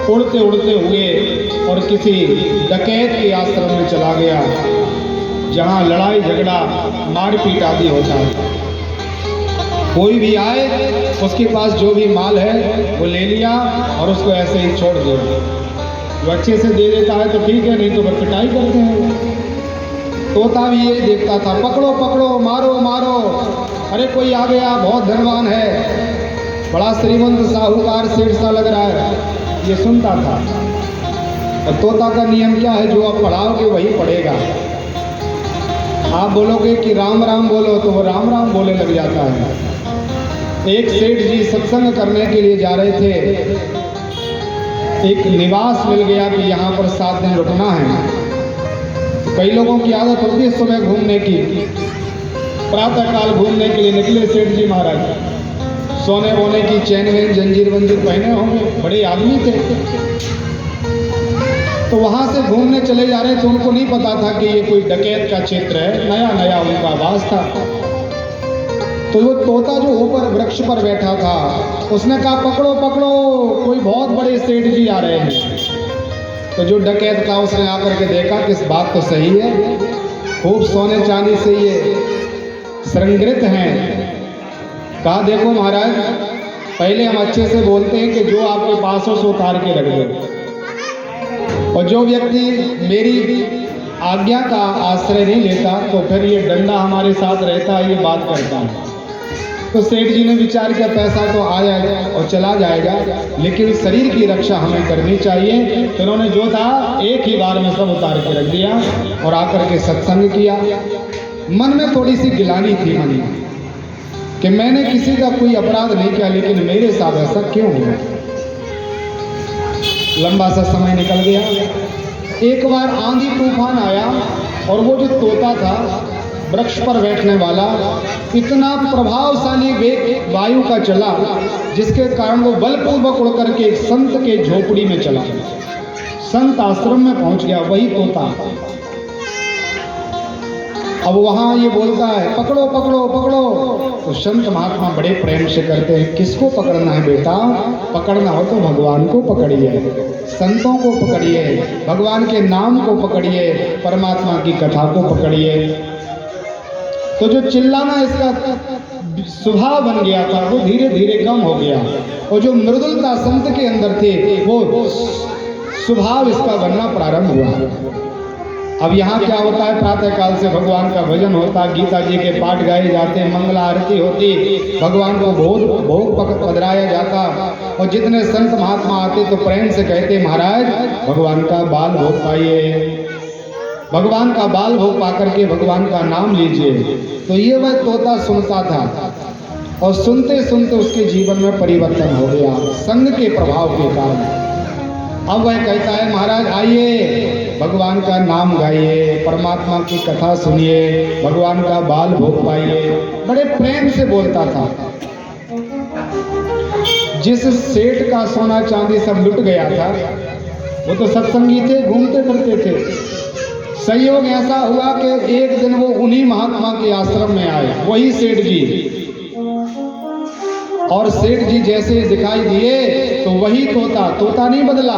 उड़ते उड़ते हुए और किसी डकैत के आश्रम में चला गया, जहाँ लड़ाई झगड़ा मारपीट आदि होता है। कोई भी आए उसके पास जो भी माल है वो ले लिया और उसको ऐसे ही छोड़ दिया। जो अच्छे से दे देता है तो ठीक है, नहीं तो फिर पिटाई करते हैं। तोता भी ये देखता था, पकड़ो पकड़ो, मारो मारो, अरे कोई आ गया, बहुत धनवान है, बड़ा श्रीमंत साहूकार सेठ सा लग रहा है, ये सुनता था। और तोता का नियम क्या है, जो आप पढ़ाओगे वही पढ़ेगा। आप बोलोगे कि राम राम बोलो तो वो राम राम बोलने लग जाता है। एक सेठ जी सत्संग करने के लिए जा रहे थे, एक निवास मिल गया कि यहाँ पर 7 दिन रुकना है। कई लोगों की आदत होती है सुबह घूमने की, प्रातःकाल घूमने के लिए निकले सेठ जी महाराज, सोने वोने की चैन वैन जंजीर वंजीर पहने होंगे, बड़े आदमी थे। तो वहां से घूमने चले जा रहे थे, उनको नहीं पता था कि ये कोई डकैत का क्षेत्र है, नया नया उनका आवाज था। तो वो तोता जो ऊपर वृक्ष पर बैठा था उसने कहा पकड़ो पकड़ो, कोई बहुत बड़े सेठ जी आ रहे हैं। तो जो डकैत था उसने आकर के देखा कि इस बात तो सही है, खूब सोने चांदी से ये श्रृंगृत हैं। कहा देखो महाराज, पहले हम अच्छे से बोलते हैं कि जो आपके पास हो सो उतार के रख दो, और जो व्यक्ति मेरी आज्ञा का आश्रय नहीं लेता तो फिर ये डंडा हमारे साथ रहता है, ये बात करता है। तो सेठ जी ने विचार किया पैसा तो आया और चला जाएगा, लेकिन शरीर की रक्षा हमें करनी चाहिए। तो उन्होंने जो था एक ही बार में सब उतार के रख दिया और आकर के सत्संग किया। मन में थोड़ी सी गिलानी थी मन में कि मैंने किसी का कोई अपराध नहीं किया, लेकिन मेरे साथ ऐसा क्यों हुआ। लंबा सा समय निकल गया। एक बार आंधी तूफान आया और वो जो तोता था वृक्ष पर बैठने वाला, इतना प्रभावशाली वेग वायु का चला जिसके कारण वो बलपूर्वक उड़ करके एक संत के झोपड़ी में चला, संत आश्रम में पहुंच गया, वही तोता। अब वहां ये बोलता है पकड़ो पकड़ो पकड़ो, तो संत महात्मा बड़े प्रेम से करते हैं, किसको पकड़ना है बेटा, पकड़ना हो तो भगवान को पकड़िए, संतों को पकड़िए, भगवान के नाम को पकड़िए, परमात्मा की कथा को पकड़िए। तो जो चिल्लाना इसका स्वभाव बन गया था वो धीरे धीरे कम हो गया, और जो मृदुलता संत के अंदर थे वो स्वभाव इसका बनना प्रारंभ हुआ। अब यहाँ क्या होता है, प्रातःकाल से भगवान का भजन होता, गीता जी के पाठ गाए जाते, मंगला आरती होती, भगवान को भोग पधराया जाता, और जितने संत महात्मा आते तो प्रेम से कहते महाराज भगवान का बाल भोग पाइए, भगवान का बाल भोग पाकर के भगवान का नाम लीजिए। तो ये वह तोता सुनता था, और सुनते सुनते उसके जीवन में परिवर्तन हो गया संग के प्रभाव के कारण। अब वह कहता है महाराज आइए, भगवान का नाम गाइए, परमात्मा की कथा सुनिए, भगवान का बाल भोग पाइए। बड़े प्रेम से बोलता था। जिस सेठ का सोना चांदी सब लुट गया था वो तो सत्संगी थे, घूमते फिरते थे। संयोग ऐसा हुआ कि एक दिन वो उन्हीं महात्मा के आश्रम में आए, वही सेठ जी, और सेठ जी जैसे दिखाई दिए तो वही तोता नहीं बदला,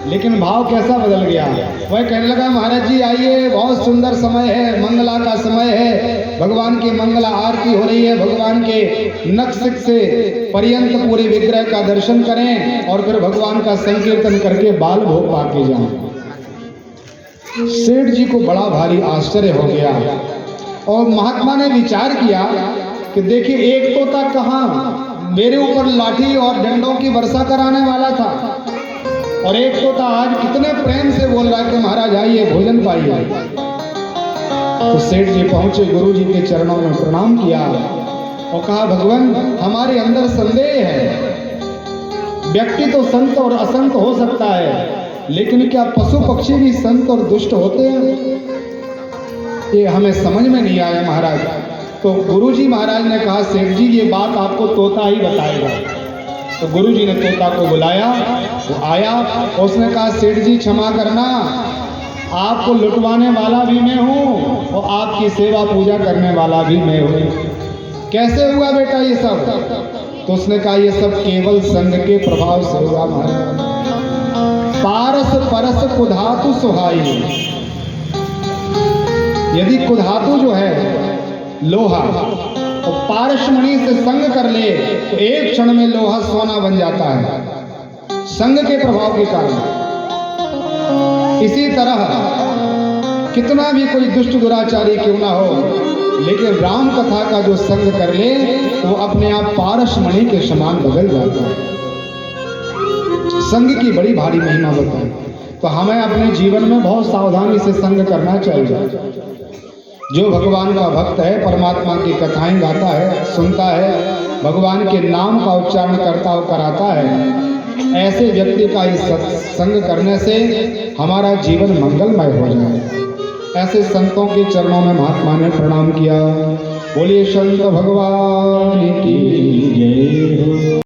लेकिन भाव कैसा बदल गया। वह कहने लगा महाराज जी आइए, बहुत सुंदर समय है, मंगला का समय है, भगवान की मंगला आरती हो रही है, भगवान के नक्शिक से पर्यंत पूरे विग्रह का दर्शन करें और फिर भगवान का संकीर्तन करके बाल भोग पाके जाएं। सेठ जी को बड़ा भारी आश्चर्य हो गया, और महात्मा ने विचार किया कि देखिए एक तोता कहाँ मेरे ऊपर लाठी और डंडों की वर्षा कराने वाला था, और एक तोता आज कितने प्रेम से बोल रहा है कि महाराज आइए भोजन पाइए। तो सेठ जी पहुंचे, गुरु जी के चरणों में प्रणाम किया और कहा भगवान हमारे अंदर संदेह है, व्यक्ति तो संत और असंत हो सकता है, लेकिन क्या पशु पक्षी भी संत और दुष्ट होते हैं, ये हमें समझ में नहीं आया महाराज। तो गुरुजी महाराज ने कहा सेठ जी ये बात आपको तोता ही बताएगा। तो गुरुजी ने तोता को बुलाया, वो आया, उसने कहा सेठ जी क्षमा करना, आपको लुटवाने वाला भी मैं हूँ और आपकी सेवा पूजा करने वाला भी मैं हूँ। कैसे हुआ बेटा ये सब? तो उसने कहा ये सब केवल संग के प्रभाव से हुआ महाराज। परस कुधातु सुहाई। यदि कुधातु जो है लोहा, तो पारसमणि से संग कर ले तो एक क्षण में लोहा सोना बन जाता है, संग के प्रभाव के कारण। इसी तरह कितना भी कोई दुष्ट दुराचारी क्यों ना हो, लेकिन राम कथा का जो संग कर ले वो अपने आप पारसमणि के समान बदल जाता है। संग की बड़ी भारी महिमा होता है। तो हमें अपने जीवन में बहुत सावधानी से संग करना चाहिए। जो भगवान का भक्त है, परमात्मा की कथाएं गाता है, सुनता है, भगवान के नाम का उच्चारण करता और कराता है, ऐसे व्यक्ति का इस सत्संग करने से हमारा जीवन मंगलमय हो जाए। ऐसे संतों के चरणों में महात्मा ने प्रणाम किया। बोलिए संत भगवान की जय हो।